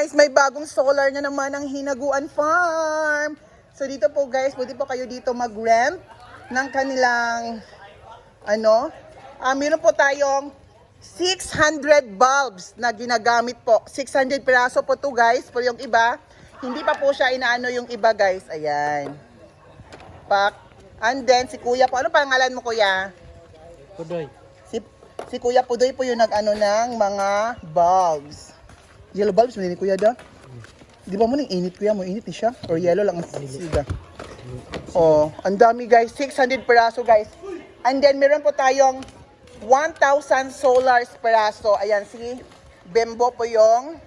guys, may bagong solar na naman ang Hinaguan Farm. So dito po guys, pwede po kayo dito mag-rent ng kanilang meron po tayong 600 bulbs na ginagamit po. 600 piraso po to guys. For yung iba, hindi pa po siya inaano yung iba guys. Ayan. And then si Kuya po, ano pangalan mo Kuya? Pudoy. Si Kuya Pudoy po yung nag-ano ng mga bulbs. Yellow bulbs mo ni Kuya da? Di ba mo nang init Kuya mo? Init ni siya? Or yellow lang ang siga? Oh, ang dami guys. 600 peraso guys. And then meron po tayong 1,000 solars peraso. Ayan, si Bembo po yung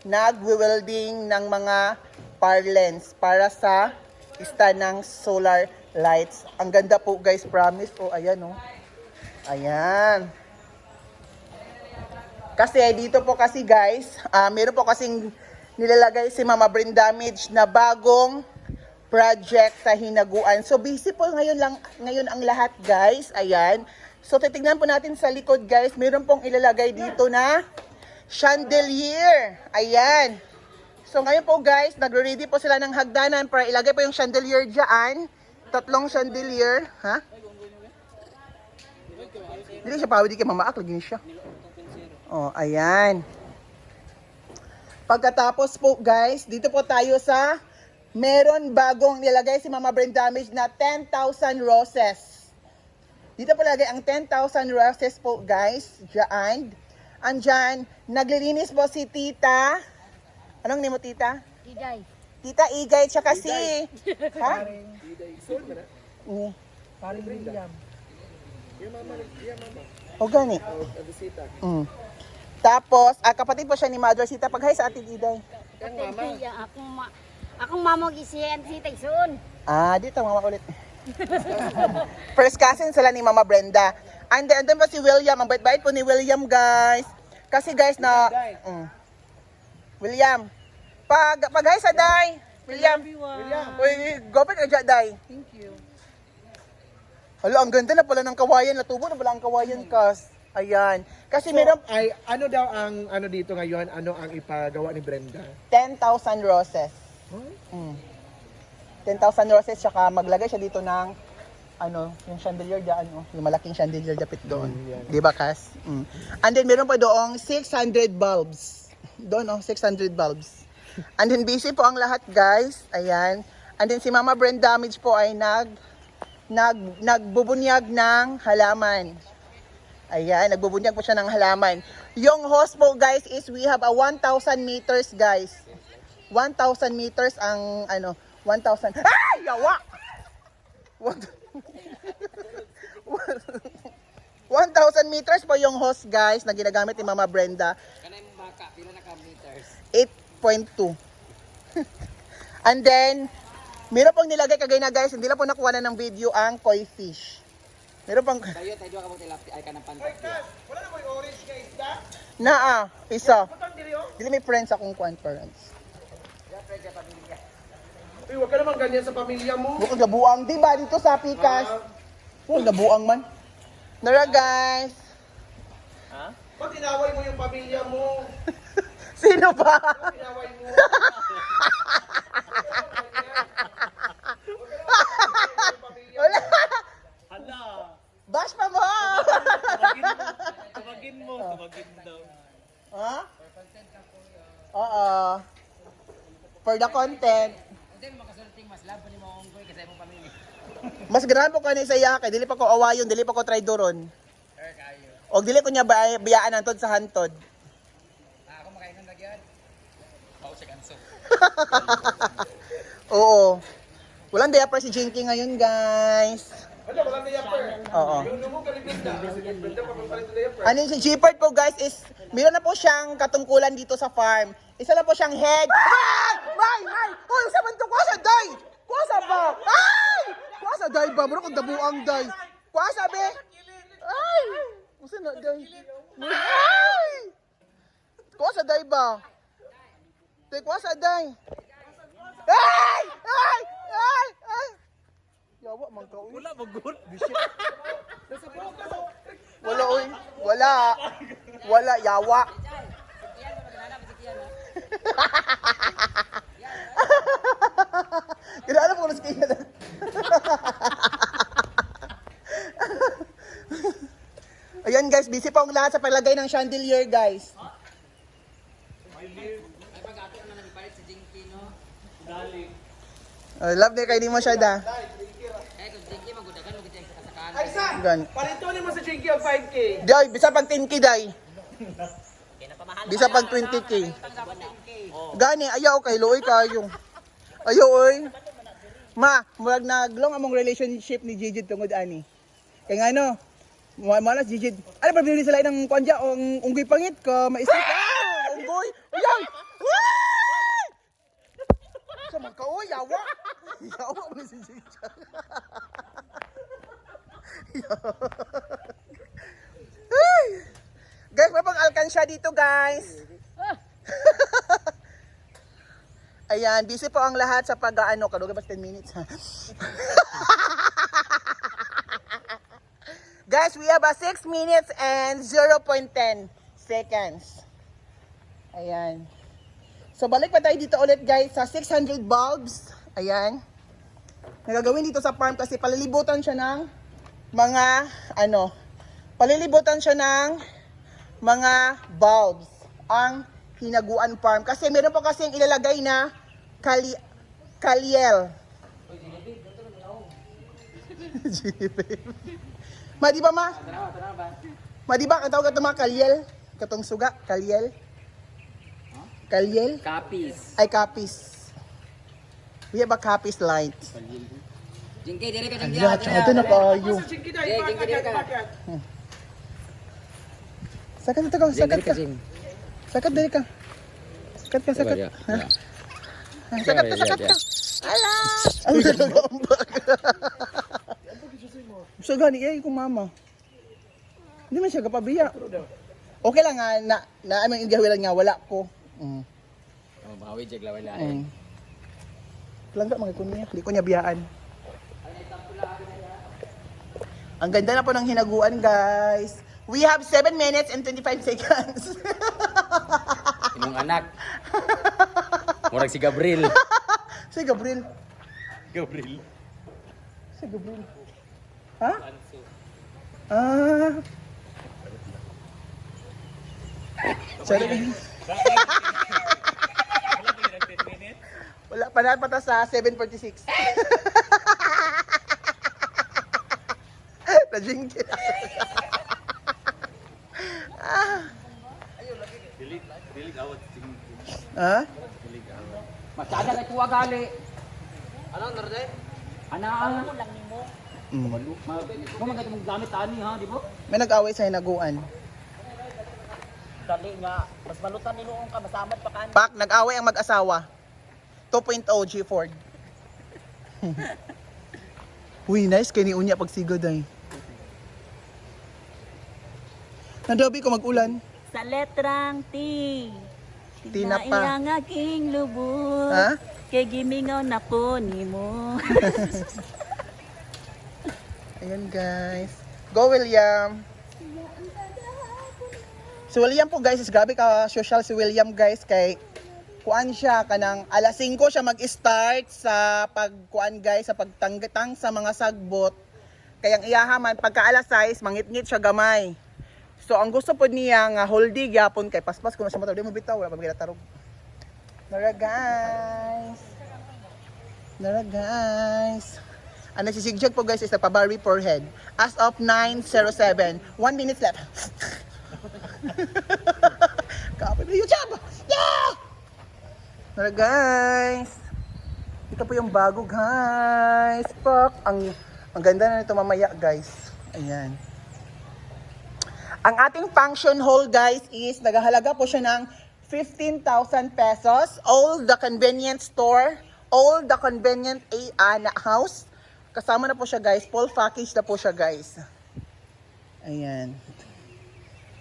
nag-welding ng mga parlens para sa stand ng solar lights. Ang ganda po guys, promise. Oh, ayan oh. Ayan. Kasi dito po kasi guys, meron po kasing nilalagay si Mama Brenda Damage na bagong project sa Hinaguan. So busy po ngayon ang lahat guys. Ayan. So titingnan po natin sa likod guys, meron pong ilalagay dito na chandelier. Ayan. So ngayon po guys, nagre-ready po sila ng hagdanan para ilagay po yung chandelier diyan. 3 chandelier, ha? Hindi siya pawid kay mamaak, lagi siya. Oh, ayan. Pagkatapos po guys, dito po tayo sa meron bagong nilagay si Mama Brenda Damage na 10,000 roses. Dito po lagay ang 10,000 roses po guys. Diyan. Andyan, naglilinis po si Tita. Anong name mo Tita? Igay. Tita Igay, tsaka si... Ha? Paring William. O gani. Tapos, kapatid po siya ni Mother Sita. Pag-hi sa ating Iday. Akong mama gisiyan si Tyson. Dito mama ulit. First cousin sila ni Mama Brenda. And then pa si William. Ang bait-bait po ni William, guys. Kasi guys na... William. Pag-hi sa Day. William. Uy, gopit ka dyan, Day. Thank you. Hala, ang ganda na pala ng kawayan. Natubo na pala ang kawayan, Kas. Ayan. Kasi meron... Ano daw ang dito ngayon? Ano ang ipagawa ni Brenda? 10,000 roses. 10,000 roses, tsaka maglagay siya dito ng yung chandelier dyan, yung malaking chandelier dapit doon. Di ba, Kas? And then meron pa doong 600 bulbs. Doon, 600 bulbs. And then busy po ang lahat, guys. Ayan. And then si Mama Brenda Damage po ay nagbubunyag ng halaman. Ayan, nagbubunyag po siya ng halaman. Yung hose po, guys, is we have a 1,000 meters, guys. 1,000 meters ang 1,000. Ay! Yawa! 1,000 meters po yung hose guys na ginagamit ni Mama Brenda. Kanay mo baka, pila na ka meters? 8.2. And then, meron pong nilagay kagay na guys, hindi lang po nakuha na ng video ang koi fish. Meron pang... Tayo ka mo tilapia, ay ka ng pantat. Wala na mo yung orange guys, da? Isa. Dili may friends akong conference. Uy, huwag ka naman ganyan sa pamilya mo. Bukod nabuang, di ba? Dito sa Pikas. Nabuang man. Nara guys. Ba't inaway mo yung pamilya mo? Sino ba? Ba't inaway mo? Wala. Hala! Bash pa mo! Tawagin mo daw. Ha? Oo. For the content. Hindi mo makasulting mas labo ni mo ang goy kasi mong pamilya. Mas ganahan po ka ni sa yake. Dili pa ko awayon, dili pa ko traidoron. Sir, kayo. O dili ko niya biyaan antod sa hantod. Ako makainan na gyud. Ako sa ganso. Oo. Walang diaper si Jinky ngayon, guys. Ano, walang diaper? Oo. Yung lumo ka ni Brenda. Kasi Brenda papapalit ng diaper. Ano yung si Jeepard po, guys, is meron na po siyang katungkulan dito sa farm. Isa na po siyang head. May! Uy, sa man to, kuha sa day! Kuha sa ba? Ay! Kuha sa day ba? Mura kong dabuang day. Kuha sa be? Ay! Kuha na day. Ay! Kuha sa day ba? Kuha sa day. Ay! Ay! Ay! Ay! Yawa, magkauwi. Wala, mag-good. Wala, uy. Wala. Wala, yawa. lahat sa paglagay ng chandelier, guys. Love niya kay ni mo siya da. Ay, sa! Gan. Palito mo sa Jinky of 5K. Day, bisa pag 10k, day. Bisa pag 20k. Gani, ayaw kay Loy kayo. Ayaw, oy. Ma, murag naglong among relationship ni Gigi tungod ani. Kay nga no, malas Gigi. Ano pa binili sila ng kwanja o unggoy pangit ka, maisip. Ah, unggoy. Ayaw. Sa mga kaoy, yawa. Yawa mo si Gigi. Guys, may pang alkansya dito, guys. Ayan, busy po ang lahat sa pag-ano. Kaluga ba 10 minutes, ha? Guys, we have a 6 minutes and 0.10 seconds. Ayan. So, balik pa tayo dito ulit, guys, sa 600 bulbs. Ayan. Nagagawin dito sa farm kasi palilibutan siya ng mga, palilibutan siya ng mga bulbs. Ang Hinaguan Farm. Kasi meron pa kasing ilalagay na kalyel. Ma, di ba ma? Ma, di ba? Ang tawag ito mga kalyel? Katong suga, kalyel? Kalyel? Kapis. Ay, kapis. We have a kapis light. Jinky, diri ka Jinky. Ayan, tsaka ito na kayo. Sa Jinky na, Jinky, ipakat diri yan, ka. ipakat. Sakat ito ka, sakat ka. Sakat dali ka. Sakat ka, sakat. Sakat ka, sakat ka. Ala! Ang nagambag. So gani, kung mama. Hindi man siya kapabiya. Okay lang nga, na aming igawilan nga, wala ko. Mabawi jeg wala Langga mga kunya, di ko niya biyaan. Ang ganda na po ng hinaguan, guys. We have 7 minutes and 25 seconds. Inong anak. Murag si Gabriel. Si Gabriel. Gabriel. Si Gabriel. Ha? Ah. Sorry. Wala pa na pata sa 7:46. Na-jinky. Ha? Masyada kay tuwa gali. Ano narde? Ana mo lang nimo. Mo magay mong gamit ani ha, di ba? May nag-away sa hinaguan. Dali nga, mas malutan ni noong ka, masamad pa kan. Pak, nag-away ang mag-asawa. 2.0 G Ford. Uy, nice kay ni unya pagsigod ay. Nadobi ko mag-ulan. Sa letrang T. Tina pa. Iyang aking lubot. Ha? Kay gimingaw na po ni mo. Ayan guys. Go William. Si William po guys, is grabe ka social si William guys kay kuan siya kanang alas 5 siya mag-start sa pagkuan guys sa pagtanggatang sa mga sagbot. Kaya ang iyahaman pagka alas 6 mangitngit siya gamay. So ang gusto po niya nga holdi gyapon kay paspas kuno siya matawid mo bitaw wala pa magila tarog. Nara guys. Nara guys. Ang nagsisigjag po guys is nagpa-Barbie forehead. As of 9:07, 1 minute left. Kapit na YouTube! Yeah! Nara guys. Ito po yung bago guys. Fuck. Ang ganda na nito mamaya guys. Ayan. Ang ating function hall guys is naghahalaga po siya ng 15,000 pesos. All the convenience store, all the convenient na house. Kasama na po siya guys. Full package na po siya guys. Ayan.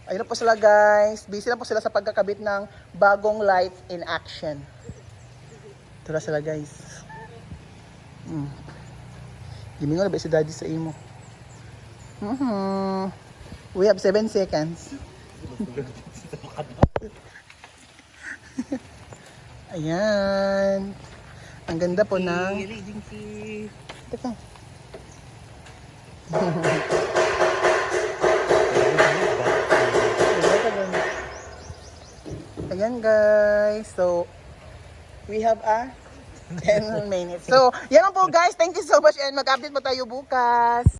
Ayun na po sila guys. Busy na po sila sa pagkakabit ng bagong lights in action. Ito na sila guys. Gimingo na ba si daddy sa imo? We have 7 seconds. Ayan. Ang ganda po ng... Teka. Ayan guys. So, we have a 10 minutes. So, yan lang po guys. Thank you so much and mag-update po tayo bukas.